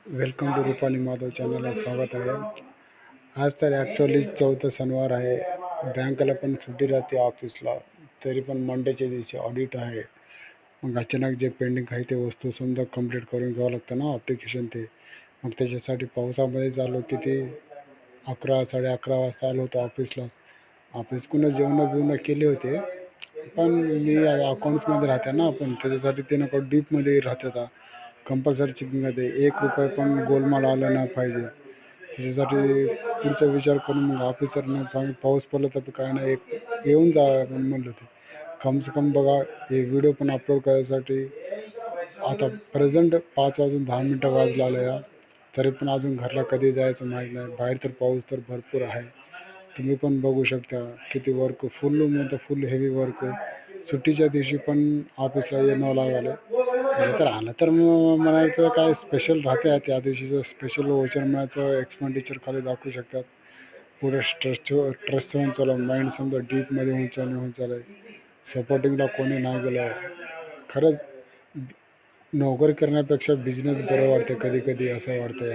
Welcome to Rupali Madhav चॅनलला स्वागत आहे. आज तर ॲक्च्युअली चौथा शनिवार आहे. बँकेला पण सुट्टी राहते ऑफिसला, तरी पण मंडेच्या दिवशी ऑडिट आहे. मग अचानक जे पेंडिंग आहे ते वस्तू समजा कंप्लीट करून घ्यावं लागतं ना ॲप्लिकेशन ते. मग त्याच्यासाठी पावसामध्ये चालू किती 11 साडे 11 वाजता आलो होतो ऑफिसला. ऑफिसकडून जेवणं बिवणं केले होते, पण मी अकाउंट्समध्ये राहते ना आपण, त्याच्यासाठी ते नको डीपमध्ये राहते. कंपल्सरी चेकिंगमध्ये ₹1 पण गोलमाल आला नाही पाहिजे. त्याच्यासाठी पुढचा विचार करून मग ऑफिसरनं पाऊस पडला तर काय नाही, एक येऊन जा म्हणलं होते. कम से कम बघा, हे व्हिडिओ पण अपलोड करायसाठी आता प्रेझेंट 5 वाजून 10 मिनटं वाजला आलं या, तरी पण अजून घरला कधी जायचं माहीत नाही. बाहेर तर पाऊस तर भरपूर आहे. तुम्ही पण बघू शकता किती वर्क, फुल म्हणतं फुल हेवी वर्क. सुट्टीच्या दिवशी पण ऑफिसला यावं लागलं. हे तर आलं तर मग म्हणायचं काय स्पेशल राहते, त्या दिवशीचं स्पेशल वचन म्हणायचं एक्सपेंडिचर खाली दाखवू शकतात. पुढे ट्रस्ट होऊन चालू, माइंड समजा डीपमध्ये होऊन चालू आहे. सपोर्टिंगला कोणी नाही गेलं. खरंच नोकरी करण्यापेक्षा बिझनेस बरं वाटतं कधी कधी, असं वाटतं.